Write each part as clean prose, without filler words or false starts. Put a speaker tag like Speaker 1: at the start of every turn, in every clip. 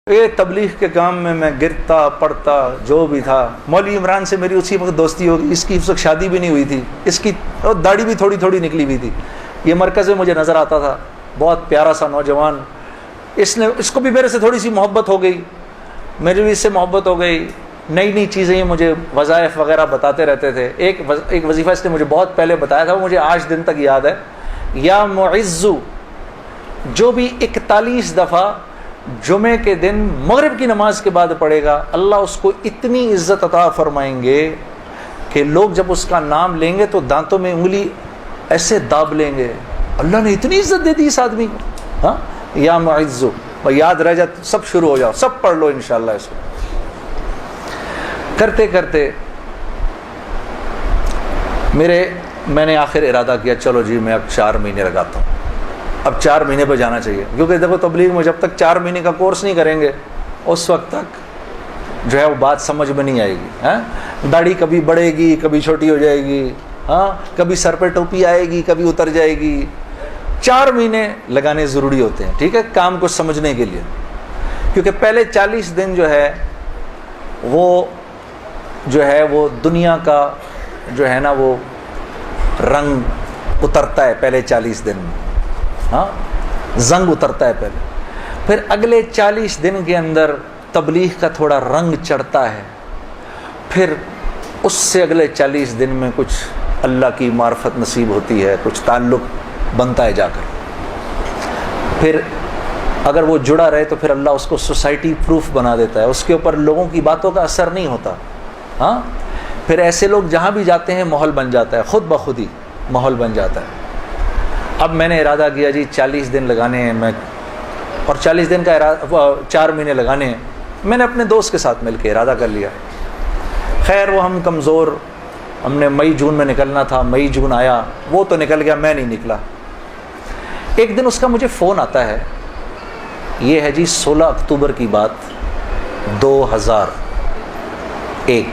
Speaker 1: تبلیغ کے کام میں میں گرتا پڑتا جو بھی تھا. مولوی عمران سے میری اسی وقت دوستی ہو گئی. اس کی اس وقت شادی بھی نہیں ہوئی تھی, اس کی داڑھی بھی تھوڑی تھوڑی نکلی ہوئی تھی. یہ مرکز میں مجھے نظر آتا تھا, بہت پیارا سا نوجوان. اس کو بھی میرے سے تھوڑی سی محبت ہو گئی, میری بھی اس سے محبت ہو گئی. نئی نئی چیزیں یہ مجھے وظائف وغیرہ بتاتے رہتے تھے. ایک وظیفہ اس نے مجھے بہت پہلے بتایا تھا, وہ مجھے آج دن تک یاد ہے. یا معزو, جو بھی 41 دفعہ جمعے کے دن مغرب کی نماز کے بعد پڑھے گا, اللہ اس کو اتنی عزت عطا فرمائیں گے کہ لوگ جب اس کا نام لیں گے تو دانتوں میں انگلی ایسے داب لیں گے. اللہ نے اتنی عزت دے دی اس آدمی کو. ہاں, یا معزو, یاد رہ جائے. سب شروع ہو جاؤ, سب پڑھ لو انشاءاللہ. اس کو کرتے کرتے میں نے آخر ارادہ کیا, چلو جی میں اب 4 مہینے لگاتا ہوں. اب 4 مہینے پہ جانا چاہیے, کیونکہ دیکھو تبلیغ میں جب تک 4 مہینے کا کورس نہیں کریں گے اس وقت تک جو ہے وہ بات سمجھ میں نہیں آئے گی. داڑھی کبھی بڑھے گی, کبھی چھوٹی ہو جائے گی. ہاں, کبھی سر پہ ٹوپی آئے گی, کبھی اتر جائے گی. 4 مہینے لگانے ضروری ہوتے ہیں, ٹھیک ہے, کام کو سمجھنے کے لیے. کیونکہ پہلے 40 دن جو ہے وہ دنیا کا جو ہے نا وہ رنگ اترتا ہے پہلے 40 دن میں. ہاں, زنگ اترتا ہے پہلے. پھر اگلے 40 دن کے اندر تبلیغ کا تھوڑا رنگ چڑھتا ہے. پھر اس سے اگلے 40 دن میں کچھ اللہ کی معرفت نصیب ہوتی ہے, کچھ تعلق بنتا ہے جا کر. پھر اگر وہ جڑا رہے تو پھر اللہ اس کو سوسائٹی پروف بنا دیتا ہے, اس کے اوپر لوگوں کی باتوں کا اثر نہیں ہوتا. ہاں, پھر ایسے لوگ جہاں بھی جاتے ہیں ماحول بن جاتا ہے, خود بخود ہی ماحول بن جاتا ہے. اب میں نے ارادہ کیا جی 40 دن لگانے ہیں میں, اور 40 دن کا 4 مہینے لگانے ہیں. میں نے اپنے دوست کے ساتھ مل کے ارادہ کر لیا. خیر وہ ہم کمزور, ہم نے مئی جون میں نکلنا تھا, مئی جون آیا, وہ تو نکل گیا, میں نہیں نکلا. ایک دن اس کا مجھے فون آتا ہے, یہ ہے جی 16 اکتوبر کی بات 2001.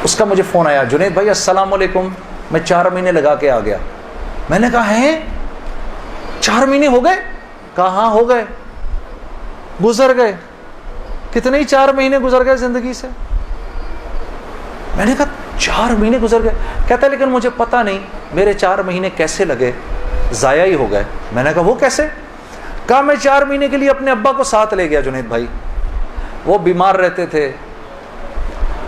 Speaker 1: اس کا مجھے فون آیا, جنید بھائی السلام علیکم, میں 4 مہینے لگا کے آ گیا. میں نے کہا ہیں 4 مہینے ہو گئے؟ کہا ہاں ہو گئے. گزر گئے کتنے ہی 4 مہینے گزر گئے زندگی سے. میں نے کہا 4 مہینے گزر گئے. کہتا ہے لیکن مجھے پتہ نہیں میرے 4 مہینے کیسے لگے, ضائع ہی ہو گئے. میں نے کہا وہ کیسے؟ کہا میں 4 مہینے کے لیے اپنے ابا کو ساتھ لے گیا جنید بھائی. وہ بیمار رہتے تھے,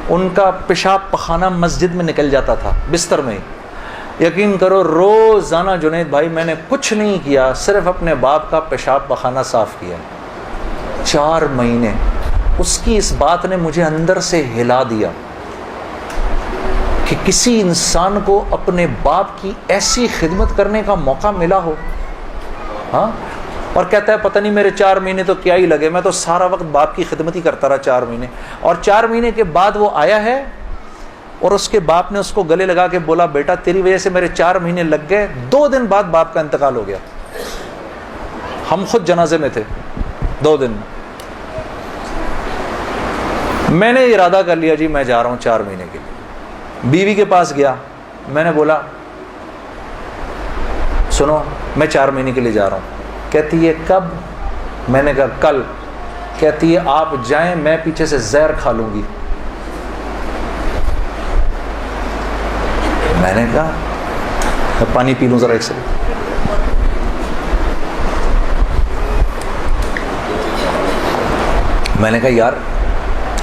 Speaker 1: ان کا پیشاب پخانہ مسجد میں نکل جاتا تھا بستر میں. یقین کرو روزانہ جنید بھائی میں نے کچھ نہیں کیا, صرف اپنے باپ کا پیشاب پخانہ صاف کیا. 4 مہینے. اس کی اس بات نے مجھے اندر سے ہلا دیا کہ کسی انسان کو اپنے باپ کی ایسی خدمت کرنے کا موقع ملا ہو. ہاں, اور کہتا ہے پتہ نہیں میرے 4 مہینے تو کیا ہی لگے, میں تو سارا وقت باپ کی خدمت ہی کرتا رہا 4 مہینے. اور 4 مہینے کے بعد وہ آیا ہے اور اس کے باپ نے اس کو گلے لگا کے بولا بیٹا تیری وجہ سے میرے 4 مہینے لگ گئے. 2 دن بعد باپ کا انتقال ہو گیا. ہم خود جنازے میں تھے 2 دن. میں نے ارادہ کر لیا جی میں جا رہا ہوں 4 مہینے کے لیے. بیوی کے پاس گیا, میں نے بولا سنو میں 4 مہینے کے لیے جا رہا ہوں. کہتی ہے کب؟ میں نے کہا کل. کہتی ہے آپ جائیں, میں پیچھے سے زہر کھا لوں گی. میں نے کہا میں پانی پی لوں ذرا ایک سیکنڈ. میں نے کہا یار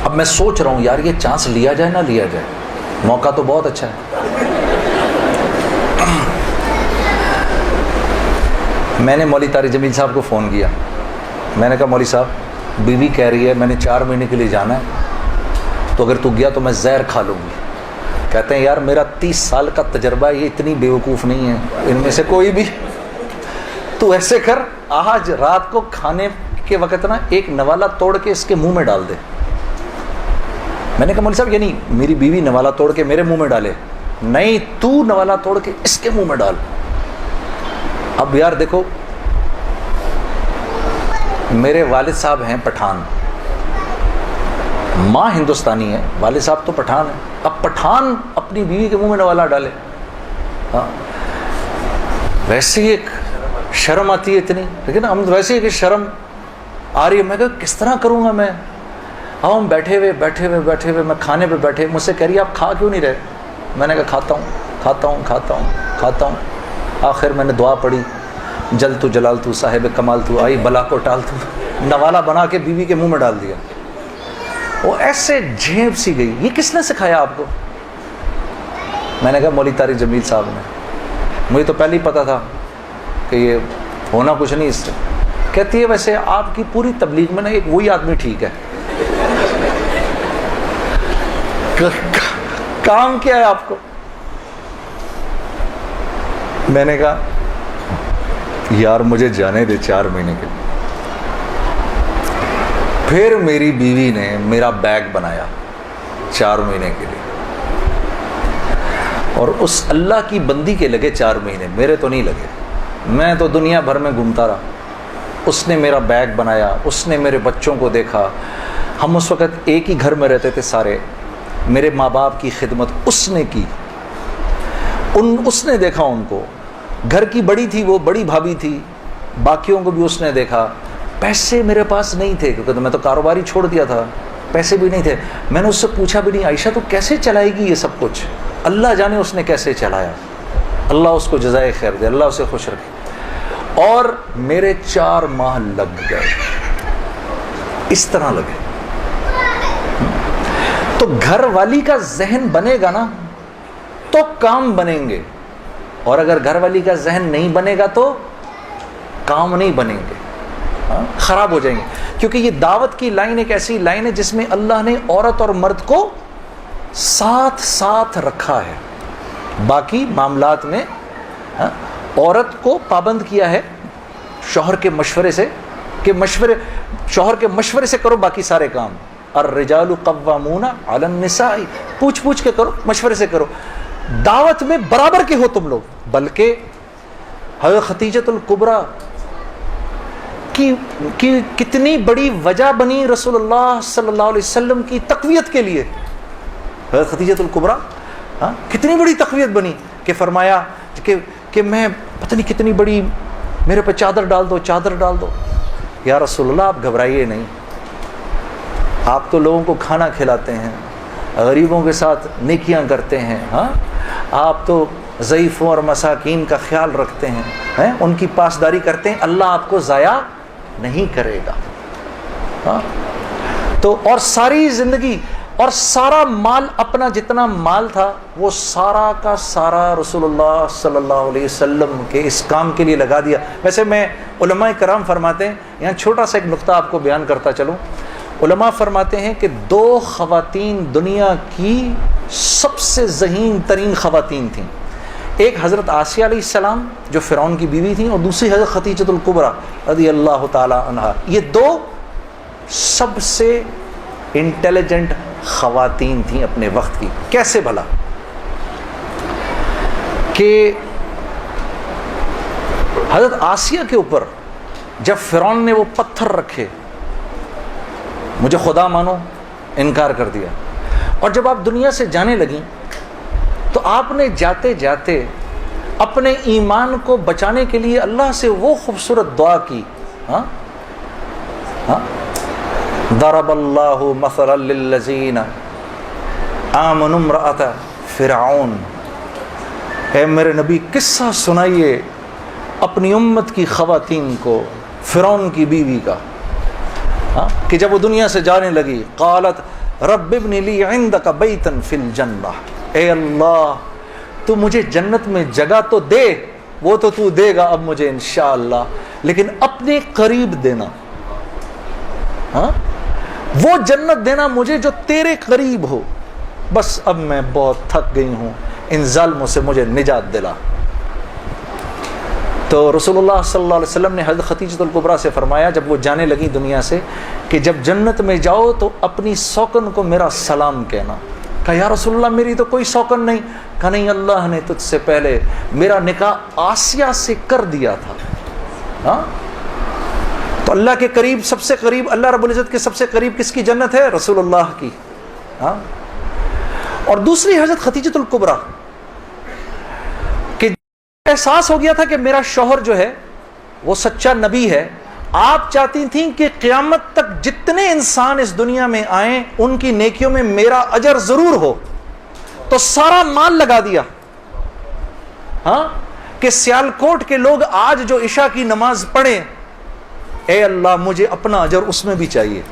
Speaker 1: اب میں سوچ رہا ہوں یار یہ چانس لیا جائے نہ لیا جائے, موقع تو بہت اچھا ہے. میں نے مولوی طارق جمیل صاحب کو فون کیا. میں نے کہا مولوی صاحب بیوی کہہ رہی ہے میں نے 4 مہینے کے لیے جانا ہے, تو اگر تو گیا تو میں زہر کھا لوں گی. کہتے ہیں یار میرا 30 سال کا تجربہ ہے, یہ اتنی بیوقوف نہیں ہے ان میں سے کوئی بھی. تو ایسے کر آج رات کو کھانے کے وقت نا ایک نوالا توڑ کے اس کے منہ میں ڈال دے. میں نے کہا مولوی صاحب یہ نہیں میری بیوی نوالا توڑ کے میرے منہ میں ڈالے, نہیں تو نوالا توڑ کے اس کے منہ میں ڈال. اب یار دیکھو میرے والد صاحب ہیں پٹھان, ماں ہندوستانی ہے, والد صاحب تو پٹھان ہیں. اب پٹھان اپنی بیوی کے منہ میں نوالا ڈالے. ہاں ویسے ہی ایک شرم آتی ہے اتنی, لیکن ہم ویسے ہی کہ شرم آ رہی ہے. میں کہا کس طرح کروں گا میں؟ اب ہم بیٹھے ہوئے میں کھانے پہ بیٹھے, مجھ سے کہہ رہی ہے آپ کھا کیوں نہیں رہے؟ میں نے کہا کھاتا ہوں. آخر میں نے دعا پڑھی, جل تو جلال تو صاحب کمال تو آئی بلا کو ٹال تو, نوالا بنا کے بیوی کے منہ میں ڈال دیا. وہ ایسے جھیپ سی گئی. یہ کس نے سکھایا آپ کو؟ میں نے کہا مولوی طارق جمیل صاحب نے. مجھے تو پہلے ہی پتا تھا کہ یہ ہونا کچھ نہیں اس سے. کہتی ہے ویسے آپ کی پوری تبلیغ میں نا ایک وہی آدمی ٹھیک ہے. کام کیا ہے آپ کو؟ میں نے کہا یار مجھے جانے دے 4 مہینے کے لیے. پھر میری بیوی نے میرا بیگ بنایا 4 مہینے کے لیے, اور اس اللہ کی بندی کے لگے 4 مہینے, میرے تو نہیں لگے. میں تو دنیا بھر میں گھومتا رہا. اس نے میرا بیگ بنایا, اس نے میرے بچوں کو دیکھا. ہم اس وقت ایک ہی گھر میں رہتے تھے سارے. میرے ماں باپ کی خدمت اس نے کی, اس نے دیکھا ان کو. گھر کی بڑی تھی وہ, بڑی بھابھی تھی, باقیوں کو بھی اس نے دیکھا. پیسے میرے پاس نہیں تھے کیونکہ میں تو کاروبار ہی چھوڑ دیا تھا, پیسے بھی نہیں تھے. میں نے اس سے پوچھا بھی نہیں عائشہ تو کیسے چلائے گی یہ سب کچھ؟ اللہ جانے اس نے کیسے چلایا. اللہ اس کو جزائے خیر دے, اللہ اسے خوش رکھے. اور میرے 4 ماہ لگ گئے, اس طرح لگے. تو گھر والی کا ذہن بنے گا نا تو کام بنیں گے, اور اگر گھر والی کا ذہن نہیں بنے گا تو کام نہیں بنیں گے, خراب ہو جائیں گے. کیونکہ یہ دعوت کی لائن ایک ایسی لائن ہے جس میں اللہ نے عورت اور مرد کو ساتھ ساتھ رکھا ہے. باقی معاملات میں عورت کو پابند کیا ہے شوہر کے مشورے سے, کہ شوہر کے مشورے سے کرو باقی سارے کام. الرجال قوامون علی النساء, پوچھ کے کرو, مشورے سے کرو. دعوت میں برابر کے ہو تم لوگ. بلکہ حضرت خدیجۃ الکبریٰ کی کتنی بڑی وجہ بنی رسول اللہ صلی اللہ علیہ وسلم کی تقویت کے لیے. حضرت خدیجۃ الکبریٰ کتنی بڑی تقویت بنی کہ فرمایا کہ میں پتہ نہیں کتنی بڑی, میرے پہ چادر ڈال دو. یا رسول اللہ آپ گھبرائیے نہیں, آپ تو لوگوں کو کھانا کھلاتے ہیں, غریبوں کے ساتھ نیکیاں کرتے ہیں, آپ تو ضعیفوں اور مساکین کا خیال رکھتے ہیں, ان کی پاسداری کرتے ہیں, اللہ آپ کو ضائع نہیں کرے گا. تو اور ساری زندگی اور سارا مال, اپنا جتنا مال تھا وہ سارا کا سارا رسول اللہ صلی اللہ علیہ وسلم کے اس کام کے لیے لگا دیا. ویسے میں علماء کرام فرماتے ہیں, یہاں چھوٹا سا ایک نقطہ آپ کو بیان کرتا چلوں. علماء فرماتے ہیں کہ 2 خواتین دنیا کی سب سے ذہین ترین خواتین تھیں. ایک حضرت آسیہ علیہ السلام جو فرعون کی بیوی تھیں, اور دوسری حضرت خدیجۃ الکبریٰ رضی اللہ تعالی عنہا. یہ 2 سب سے انٹیلیجنٹ خواتین تھیں اپنے وقت کی. کیسے بھلا؟ کہ حضرت آسیہ کے اوپر جب فرعون نے وہ پتھر رکھے, مجھے خدا مانو, انکار کر دیا, اور جب آپ دنیا سے جانے لگیں تو آپ نے جاتے جاتے اپنے ایمان کو بچانے کے لیے اللہ سے وہ خوبصورت دعا کی. ضرب اللہ مثلا للذین آمنوا امرأۃ فرعون. اے میرے نبی قصہ سنائیے اپنی امت کی خواتین کو فرعون کی بیوی کا, کہ جب وہ دنیا سے جانے لگی, قالت رب ابن لی عندک بیتا فی الجنہ, اے اللہ تو مجھے جنت میں جگہ تو دے, وہ تو دے گا اب مجھے انشاءاللہ, لیکن اپنے قریب دینا, وہ جنت دینا مجھے جو تیرے قریب ہو. بس اب میں بہت تھک گئی ہوں, ان ظالموں سے مجھے نجات دلا. تو رسول اللہ صلی اللہ علیہ وسلم نے حضرت خدیجۃ الکبریٰ سے فرمایا جب وہ جانے لگی دنیا سے, کہ جب جنت میں جاؤ تو اپنی سوکن کو میرا سلام کہنا. کہا یا رسول اللہ میری تو کوئی سوکن نہیں. کہا نہیں, اللہ نے تجھ سے پہلے میرا نکاح آسیہ سے کر دیا تھا. تو اللہ کے قریب, سب سے قریب, اللہ رب العزت کے سب سے قریب کس کی جنت ہے؟ رسول اللہ کی. اور دوسری حضرت خدیجۃ الکبریٰ, کہ احساس ہو گیا تھا کہ میرا شوہر جو ہے وہ سچا نبی ہے, آپ چاہتی تھیں کہ قیامت تک جتنے انسان اس دنیا میں آئیں ان کی نیکیوں میں میرا اجر ضرور ہو، تو سارا مال لگا دیا، ہاں، کہ سیالکوٹ کے لوگ آج جو عشاء کی نماز پڑھیں، اے اللہ مجھے اپنا اجر اس میں بھی چاہیے.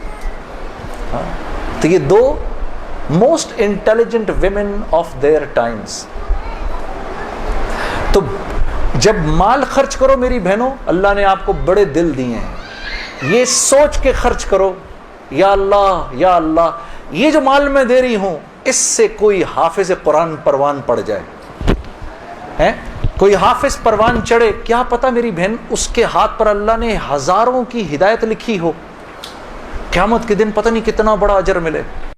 Speaker 1: تو یہ دو most intelligent women of their times. تو جب مال خرچ کرو میری بہنوں، اللہ نے آپ کو بڑے دل دیے ہیں، یہ سوچ کے خرچ کرو، یا اللہ یا اللہ یہ جو مال میں دے رہی ہوں اس سے کوئی حافظ قرآن پروان پڑ جائے، کوئی حافظ پروان چڑھے، کیا پتہ میری بہن اس کے ہاتھ پر اللہ نے ہزاروں کی ہدایت لکھی ہو، قیامت کے دن پتہ نہیں کتنا بڑا اجر ملے.